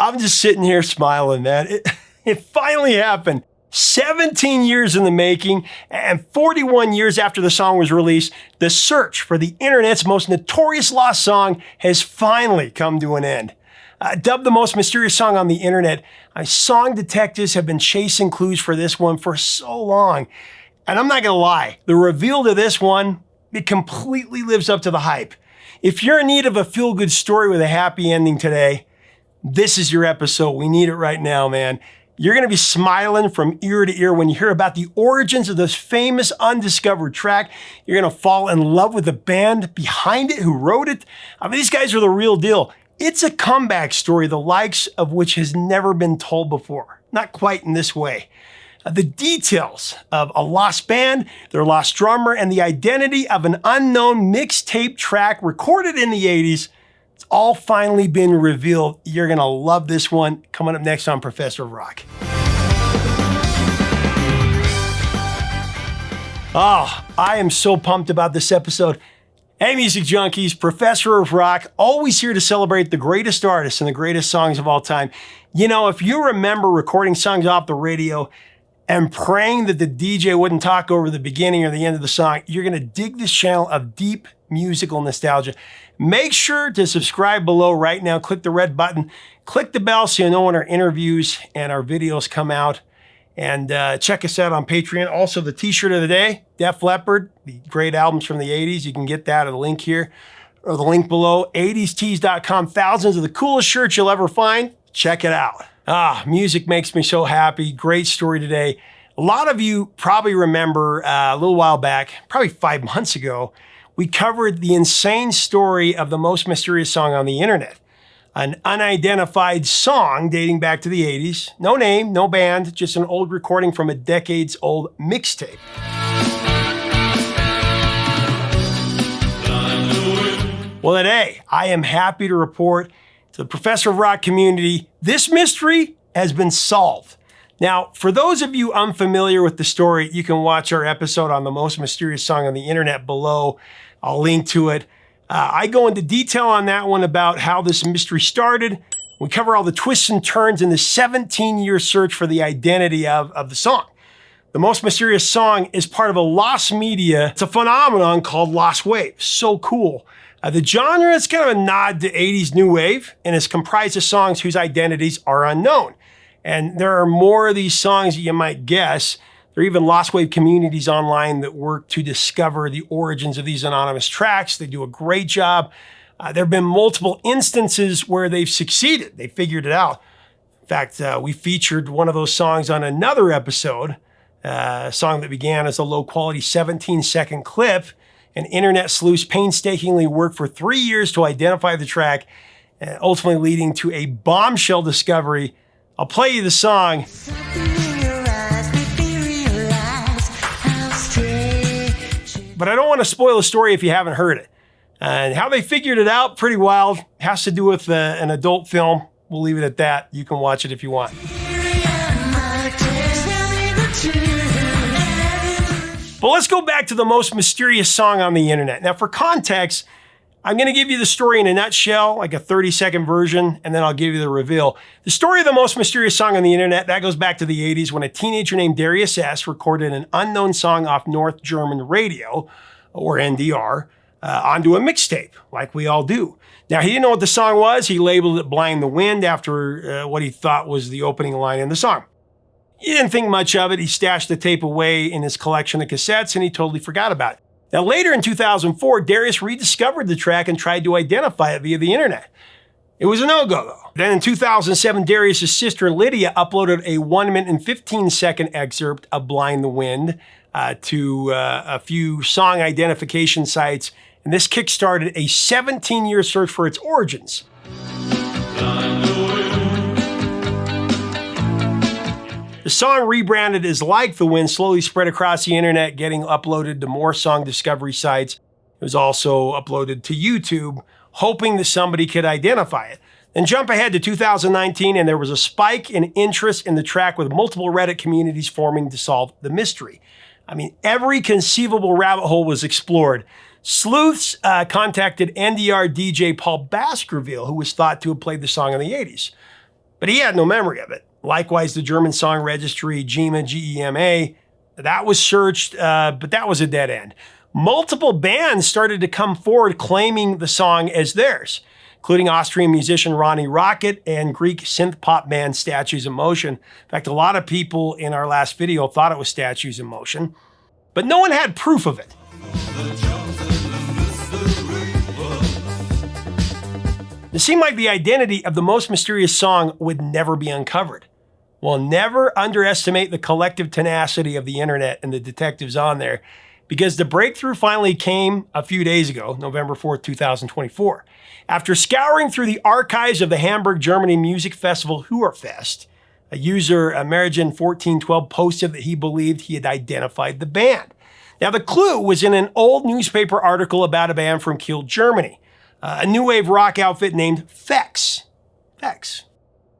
I'm just sitting here smiling, man. It finally happened. 17 years in the making, and 41 years after the song was released, the search for the internet's most notorious lost song has finally come to an end. Dubbed the most mysterious song on the internet, song detectives have been chasing clues for this one for so long. And I'm not gonna lie, the reveal to this one, it completely lives up to the hype. If you're in need of a feel-good story with a happy ending today, this is your episode. We need it right now, man. You're gonna be smiling from ear to ear when you hear about the origins of this famous undiscovered track. You're gonna fall in love with the band behind it, who wrote it. These guys are the real deal. It's a comeback story, the likes of which has never been told before. Not quite in this way. The details of a lost band, their lost drummer, and the identity of an unknown mixtape track recorded in the 80s, it's all finally been revealed. You're gonna love this one. Coming up next on Professor of Rock. Oh, I am so pumped about this episode. Hey, music junkies, Professor of Rock, always here to celebrate the greatest artists and the greatest songs of all time. You know, if you remember recording songs off the radio and praying that the DJ wouldn't talk over the beginning or the end of the song, you're gonna dig this channel of deep musical nostalgia. Make sure to subscribe below right now. Click the red button, click the bell so you know when our interviews and our videos come out. And check us out on Patreon. Also, the t-shirt of the day, Def Leppard, the great albums from the 80s. You can get that at the link here or the link below, 80stees.com. Thousands of the coolest shirts you'll ever find. Check it out. Music makes me so happy. Great story today. A lot of you probably remember a little while back, probably 5 months ago, we covered the insane story of the most mysterious song on the internet. An unidentified song dating back to the 80s. No name, no band, just an old recording from a decades-old mixtape. Well, today, I am happy to report to the Professor of Rock community, this mystery has been solved. Now, for those of you unfamiliar with the story, you can watch our episode on the most mysterious song on the internet below. I'll link to it. I go into detail on that one about how this mystery started. We cover all the twists and turns in the 17-year search for the identity of the song. The most mysterious song is part of a lost media. It's a phenomenon called lost wave. So cool. The genre is kind of a nod to 80s new wave and is comprised of songs whose identities are unknown. And there are more of these songs that you might guess. There are even lost wave communities online that work to discover the origins of these anonymous tracks. They do a great job. There have been multiple instances where they've succeeded. They figured it out. In fact, we featured one of those songs on another episode, a song that began as a low-quality 17-second clip. An internet sleuth painstakingly worked for 3 years to identify the track, ultimately leading to a bombshell discovery. I'll play you the song. But I don't want to spoil the story if you haven't heard it. And how they figured it out, pretty wild. Has to do with an adult film. We'll leave it at that. You can watch it if you want. But let's go back to the most mysterious song on the internet. Now, for context, I'm going to give you the story in a nutshell, like a 30-second version, and then I'll give you the reveal. The story of the most mysterious song on the internet, that goes back to the 80s when a teenager named Yrs-The recorded an unknown song off North German radio, or NDR, onto a mixtape, like we all do. Now, he didn't know what the song was. He labeled it Blind the Wind after what he thought was the opening line in the song. He didn't think much of it. He stashed the tape away in his collection of cassettes, and he totally forgot about it. Now, later in 2004, Darius rediscovered the track and tried to identify it via the internet. It was a no-go, though. Then in 2007, Darius' sister Lydia uploaded a 1 minute and 15-second excerpt of Blind the Wind to a few song identification sites, and this kickstarted a 17-year search for its origins. The song, rebranded as Like the Wind, slowly spread across the internet, getting uploaded to more song discovery sites. It was also uploaded to YouTube, hoping that somebody could identify it. Then jump ahead to 2019, and there was a spike in interest in the track with multiple Reddit communities forming to solve the mystery. I mean, every conceivable rabbit hole was explored. Sleuths contacted NDR DJ Paul Baskerville, who was thought to have played the song in the 80s. but he had no memory of it. Likewise, the German song registry, GEMA, G-E-M-A, that was searched, but that was a dead end. Multiple bands started to come forward claiming the song as theirs, including Austrian musician Ronnie Rocket and Greek synth pop band Statues in Motion. In fact, a lot of people in our last video thought it was Statues in Motion, but no one had proof of it. It seemed like the identity of the most mysterious song would never be uncovered. Well, never underestimate the collective tenacity of the internet and the detectives on there, because the breakthrough finally came a few days ago, November 4th, 2024. After scouring through the archives of the Hamburg, Germany music festival Yrs-The, a user, Amerigen1412, posted that he believed he had identified the band. Now, the clue was in an old newspaper article about a band from Kiel, Germany, a new wave rock outfit named Fex.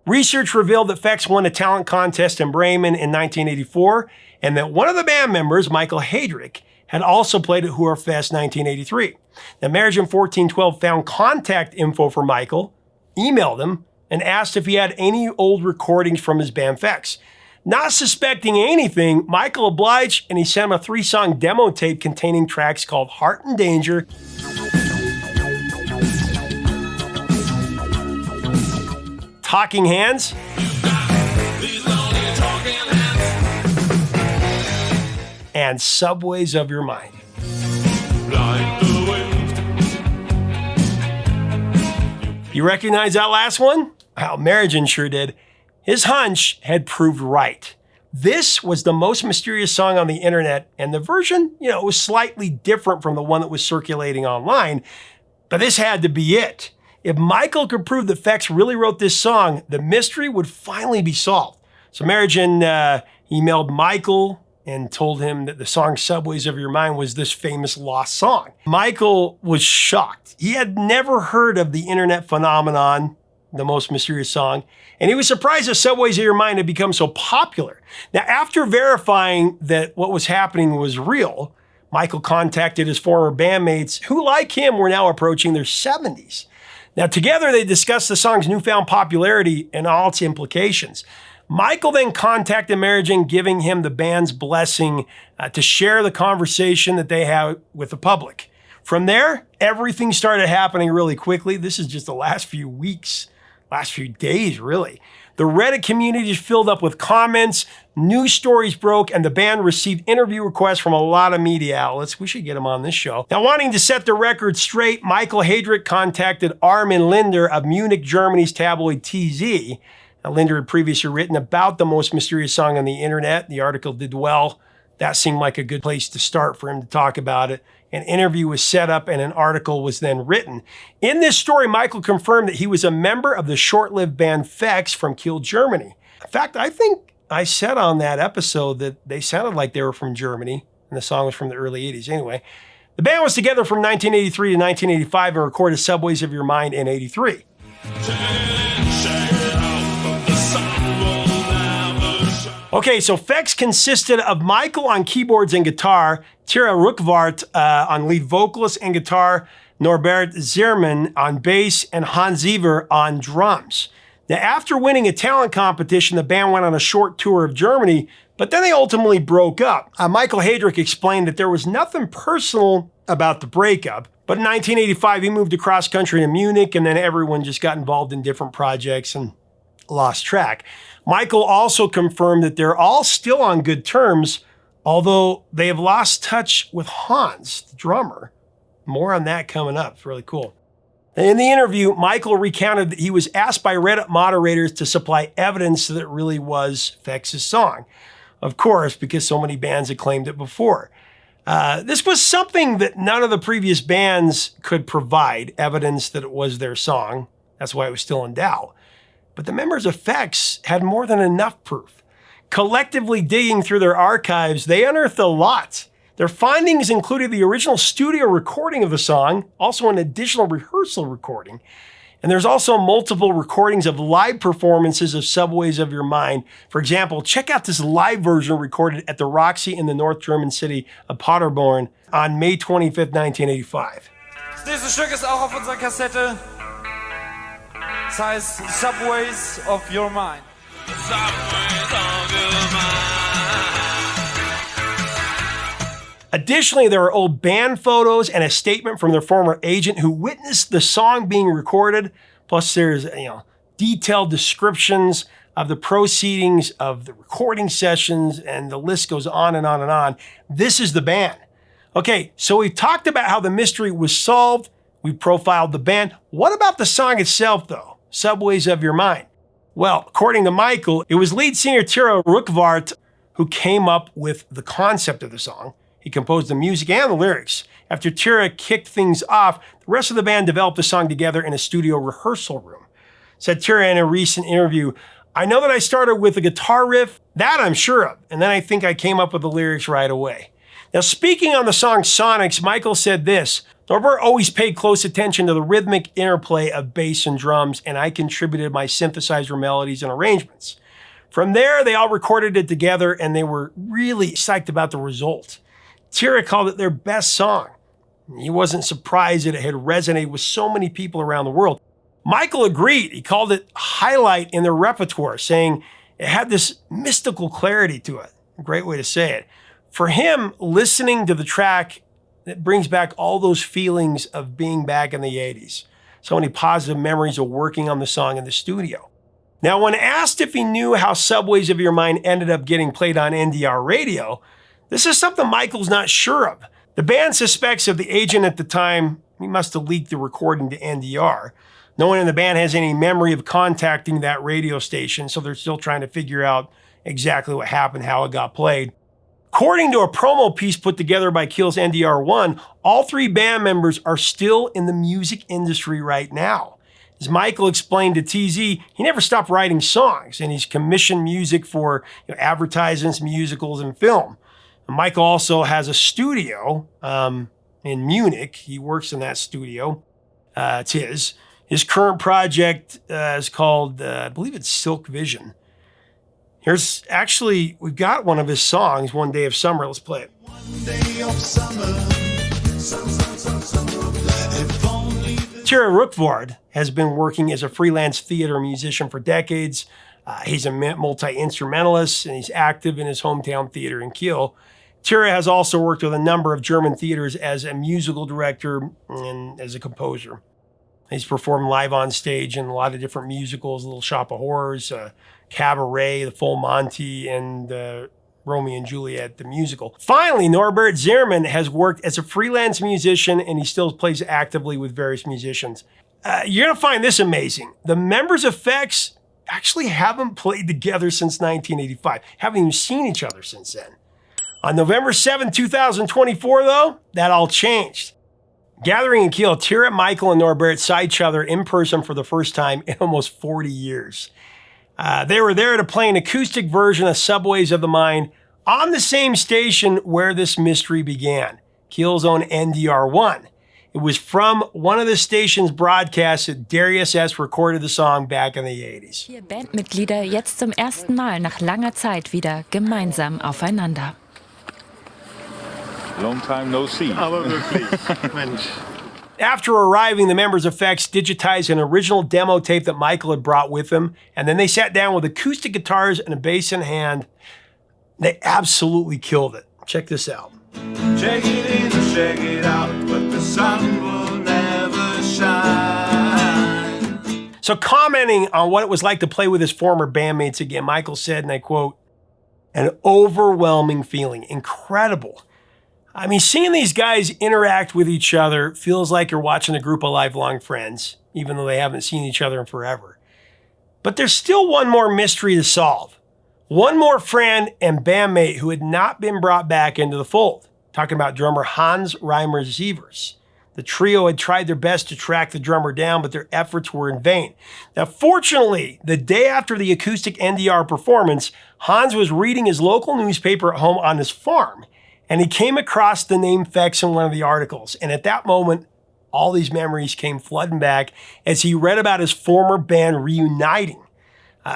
Research revealed that Fex won a talent contest in Bremen in 1984, and that one of the band members, Michael Heydrich, had also played at Yrs-The 1983. Now, Amerigen1412 found contact info for Michael, emailed him, and asked if he had any old recordings from his band Fex. Not suspecting anything, Michael obliged, and he sent him a 3-song demo tape containing tracks called Heart and Danger, Talking Hands, and Subways of Your Mind. You recognize that last one? Well, Amerigen sure did. His hunch had proved right. This was the most mysterious song on the internet, and the version, was slightly different from the one that was circulating online, but this had to be it. If Michael could prove that Fex really wrote this song, the mystery would finally be solved. So Amerigen emailed Michael and told him that the song Subways of Your Mind was this famous lost song. Michael was shocked. He had never heard of the internet phenomenon, the most mysterious song, and he was surprised that Subways of Your Mind had become so popular. Now, after verifying that what was happening was real, Michael contacted his former bandmates, who, like him, were now approaching their 70s. Now, together, they discussed the song's newfound popularity and all its implications. Michael then contacted Amerigen, giving him the band's blessing to share the conversation that they had with the public. From there, everything started happening really quickly. This is just the last few weeks, last few days, really. The Reddit community is filled up with comments, news stories broke, and the band received interview requests from a lot of media outlets. We should get them on this show. Now, wanting to set the record straight, Michael Heydrich contacted Armin Linder of Munich, Germany's tabloid TZ. Now, Linder had previously written about the most mysterious song on the internet. The article did well. That seemed like a good place to start for him to talk about it. An interview was set up and an article was then written. In this story, Michael confirmed that he was a member of the short-lived band Fex from Kiel, Germany. In fact, I think I said on that episode that they sounded like they were from Germany, and the song was from the early 80s. Anyway, the band was together from 1983 to 1985 and recorded Subways of Your Mind in 83. Okay, so Fex consisted of Michael on keyboards and guitar, Tira Ruckvart on lead vocalist and guitar, Norbert Zierman on bass, and Hans Ziever on drums. Now, after winning a talent competition, the band went on a short tour of Germany, but then they ultimately broke up. Michael Heydrich explained that there was nothing personal about the breakup, but in 1985, he moved across country to Munich, and then everyone just got involved in different projects and lost track. Michael also confirmed that they're all still on good terms, although they have lost touch with Hans, the drummer. More on that coming up. It's really cool. In the interview, Michael recounted that he was asked by Reddit moderators to supply evidence that it really was Fex's song. Of course, because so many bands had claimed it before. This was something that none of the previous bands could provide, evidence that it was their song. That's why it was still in doubt. But the members of Fex had more than enough proof. Collectively digging through their archives, they unearthed a lot. Their findings included the original studio recording of the song, also an additional rehearsal recording. And there's also multiple recordings of live performances of Subways of Your Mind. For example, check out this live version recorded at the Roxy in the North German city of Paderborn on May 25th, 1985. Das nächste Stück ist auch auf unserer Kassette. Das heißt Subways of Your Mind. Subways of your mind. Additionally, there are old band photos and a statement from their former agent who witnessed the song being recorded. Plus, there's detailed descriptions of the proceedings of the recording sessions, and the list goes on and on and on. This is the band. Okay, so we've talked about how the mystery was solved. We profiled the band. What about the song itself, though? Subways of Your Mind. Well, according to Michael, it was lead singer Yrs-The who came up with the concept of the song. He composed the music and the lyrics. After Yrs kicked things off, the rest of the band developed the song together in a studio rehearsal room. Said Yrs in a recent interview, "I know that I started with a guitar riff, that I'm sure of, and then I think I came up with the lyrics right away." Now, speaking on the song Sonics, Michael said this, "Norbert always paid close attention to the rhythmic interplay of bass and drums, and I contributed my synthesizer melodies and arrangements. From there, they all recorded it together, and they were really psyched about the result. Yrs called it their best song. He wasn't surprised that it had resonated with so many people around the world. Michael agreed. He called it a highlight in their repertoire, saying it had this mystical clarity to it. A great way to say it. For him, listening to the track, it brings back all those feelings of being back in the 80s. So many positive memories of working on the song in the studio. Now, when asked if he knew how Subways of Your Mind ended up getting played on NDR radio, this is something Michael's not sure of. The band suspects that the agent at the time, he must have leaked the recording to NDR. No one in the band has any memory of contacting that radio station, so they're still trying to figure out exactly what happened, how it got played. According to a promo piece put together by Kill's NDR1, all three band members are still in the music industry right now. As Michael explained to TZ, he never stopped writing songs, and he's commissioned music for advertisements, musicals, and film. And Michael also has a studio in Munich. He works in that studio. It's his. His current project is called, I believe it's Silk Vision. Here's actually, we've got one of his songs, One Day of Summer. Let's play it. One day of summer. Yrs-The has been working as a freelance theater musician for decades. He's a multi-instrumentalist, and he's active in his hometown theater in Kiel. Yrs has also worked with a number of German theaters as a musical director and as a composer. He's performed live on stage in a lot of different musicals, Little Shop of Horrors, Cabaret, The Full Monty, and Romeo and Juliet, the musical. Finally, Norbert Zimmermann has worked as a freelance musician, and he still plays actively with various musicians. You're going to find this amazing. The members of Fex actually haven't played together since 1985, haven't even seen each other since then. On November 7, 2024, though, that all changed. Gathering in Kiel, Yrs, Michael, and Norbert saw each other in person for the first time in almost 40 years. They were there to play an acoustic version of Subways of the Mind on the same station where this mystery began, Kiel's own NDR1. It was from one of the station's broadcasts that Darius S. recorded the song back in the 80s. Vier Bandmitglieder jetzt zum ersten Mal nach langer Zeit wieder gemeinsam aufeinander. Long time no see. Aber wirklich, Mensch. After arriving, the members of Fex digitized an original demo tape that Michael had brought with him, and then they sat down with acoustic guitars and a bass in hand. They absolutely killed it. Check this out. Check it in or check it out, but the sun will never shine. So commenting on what it was like to play with his former bandmates again, Michael said, and I quote, "An overwhelming feeling, incredible. I mean, seeing these guys interact with each other feels like you're watching a group of lifelong friends, even though they haven't seen each other in forever. But there's still one more mystery to solve. One more friend and bandmate who had not been brought back into the fold. Talking about drummer Hans Reimer Sievers. The trio had tried their best to track the drummer down, but their efforts were in vain. Now, fortunately, the day after the acoustic NDR performance, Hans was reading his local newspaper at home on his farm, and he came across the name Fex in one of the articles. And at that moment, all these memories came flooding back as he read about his former band reuniting.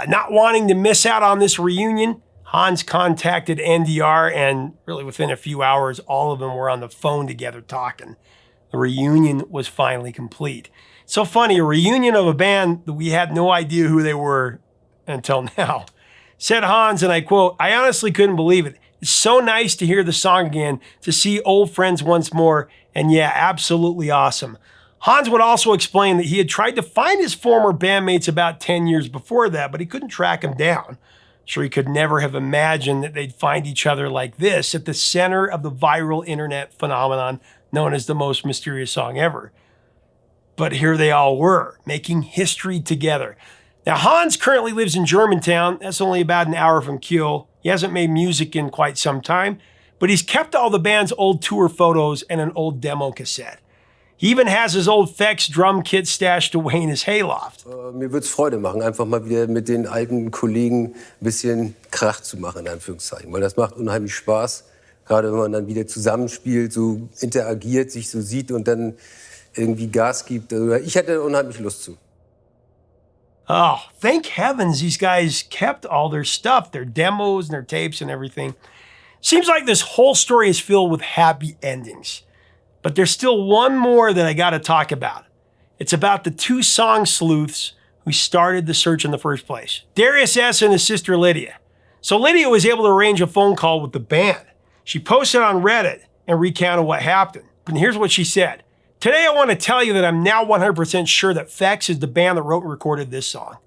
Not wanting to miss out on this reunion, Hans contacted NDR, and really within a few hours, all of them were on the phone together talking. the reunion was finally complete. So funny, a reunion of a band that we had no idea who they were until now. Said Hans, and I quote, "I honestly couldn't believe it. It's so nice to hear the song again, to see old friends once more, and yeah, absolutely awesome." Hans would also explain that he had tried to find his former bandmates about 10 years before that, but he couldn't track them down. Sure, he could never have imagined that they'd find each other like this at the center of the viral internet phenomenon known as the most mysterious song ever. But here they all were, making history together. Now, Hans currently lives in Germantown. That's only about an hour from Kiel. He hasn't made music in quite some time, but he's kept all the band's old tour photos and an old demo cassette. He even has his old Fex drum kit stashed away in his hayloft. Mir würde es Freude machen, einfach mal wieder mit den alten Kollegen ein bisschen Krach zu machen, in Anführungszeichen. Weil das macht unheimlich Spaß, gerade wenn man dann wieder zusammenspielt, so interagiert, sich so sieht und dann irgendwie Gas gibt. Also ich hätte unheimlich Lust zu. Oh, thank heavens these guys kept all their stuff, their demos and their tapes and everything. Seems like this whole story is filled with happy endings. But there's still one more that I got to talk about. It's about the two song sleuths who started the search in the first place. Darius S. and his sister Lydia. So Lydia was able to arrange a phone call with the band. She posted on Reddit and recounted what happened. And here's what she said. "Today I want to tell you that I'm now 100% sure that Fex is the band that wrote and recorded this song.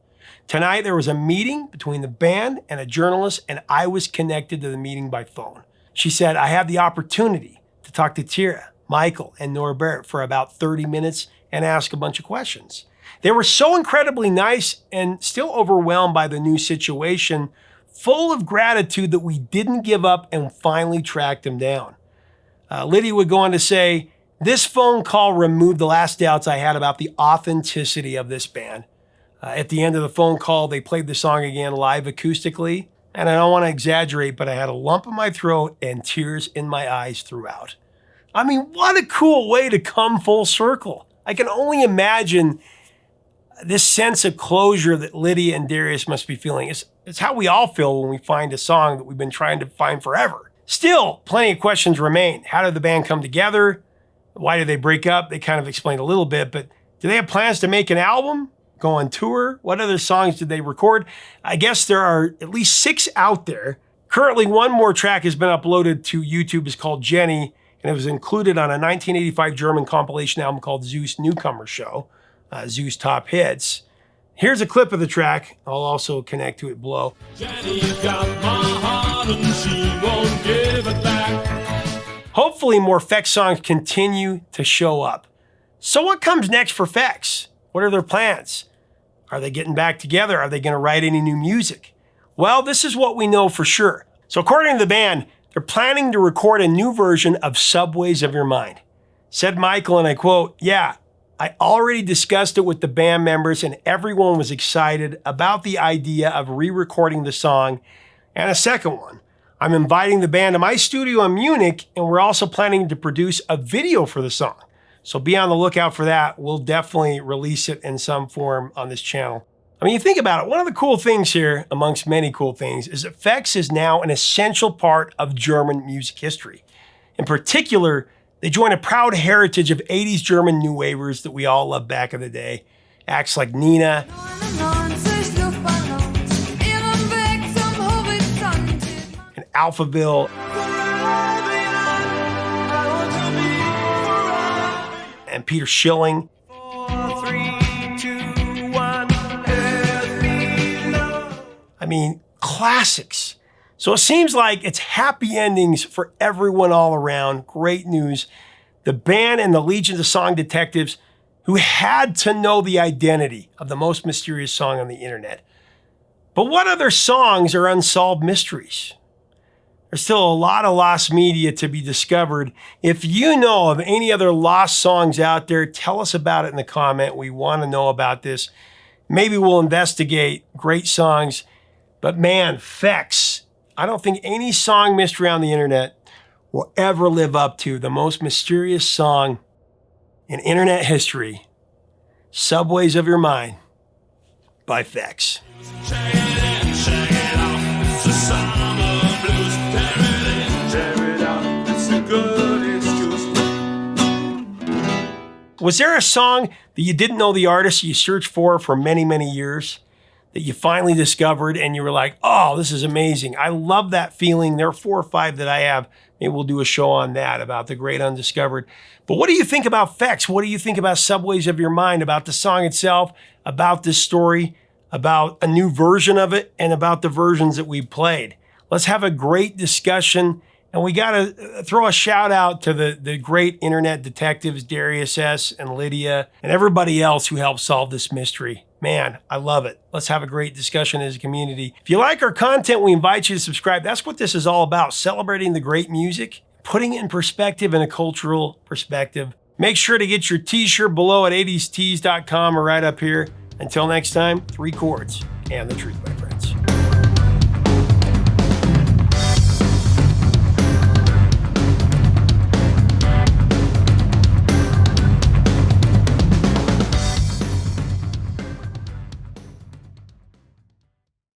Tonight there was a meeting between the band and a journalist, and I was connected to the meeting by phone." She said, "I had the opportunity to talk to Tyra, Michael, and Norbert for about 30 minutes and ask a bunch of questions. They were so incredibly nice and still overwhelmed by the new situation, full of gratitude that we didn't give up and finally tracked him down." Lydia would go on to say, "This phone call removed the last doubts I had about the authenticity of this band." At the end of the phone call, they played the song again live acoustically. And I don't want to exaggerate, but I had a lump in my throat and tears in my eyes throughout. I mean, what a cool way to come full circle. I can only imagine this sense of closure that Lydia and Darius must be feeling. It's how we all feel when we find a song that we've been trying to find forever. Still, plenty of questions remain. How did the band come together? Why did they break up? They kind of explained a little bit, but do they have plans to make an album? Go on tour? What other songs did they record? I guess there are at least 6 out there. Currently, one more track has been uploaded to YouTube. It's called Jenny, and it was included on a 1985 German compilation album called Zeus Newcomer Show, Zeus Top Hits. Here's a clip of the track. I'll also connect to it below. Jenny's got my heart and she won't give it back. Hopefully more Fex songs continue to show up. So what comes next for Fex? What are their plans? Are they getting back together? Are they going to write any new music? Well, this is what we know for sure. So according to the band, they're planning to record a new version of Subways of Your Mind. Said Michael, and I quote, "Yeah, I already discussed it with the band members and everyone was excited about the idea of re-recording the song and a second one. I'm inviting the band to my studio in Munich, and we're also planning to produce a video for the song. So be on the lookout for that. We'll definitely release it in some form on this channel." I mean, you think about it, one of the cool things here, amongst many cool things, is that Fex is now an essential part of German music history. In particular, they join a proud heritage of 80s German new wavers that we all loved back in the day. Acts like Nina, and Alphaville, and Peter Schilling. 4, 3, 2, 1. I mean, classics. So it seems like it's happy endings for everyone all around. Great news. The band and the legions of song detectives who had to know the identity of the most mysterious song on the internet. But what other songs are unsolved mysteries? There's still a lot of lost media to be discovered. If you know of any other lost songs out there, tell us about it in the comment. We want to know about this. Maybe we'll investigate great songs. But man, Fex, I don't think any song mystery on the internet will ever live up to the most mysterious song in internet history, Subways of Your Mind by Fex. Check it in, check it out. It's the summer blues. Tear it in, tear it out. It's the good excuse. Was there a song that you didn't know the artist you searched for many, many years that you finally discovered and you were like, oh, this is amazing. I love that feeling. There are 4 or 5 that I have. Maybe we'll do a show on that about the great undiscovered. But what do you think about Fex? What do you think about Subways of Your Mind, about the song itself, about this story, about a new version of it, and about the versions that we played? Let's have a great discussion. And we got to throw a shout out to the great internet detectives, Darius S. and Lydia, and everybody else who helped solve this mystery. Man, I love it. Let's have a great discussion as a community. If you like our content, we invite you to subscribe. That's what this is all about, celebrating the great music, putting it in perspective, in a cultural perspective. Make sure to get your t-shirt below at 80stees.com or right up here. Until next time, 3 chords and the truth, my friends.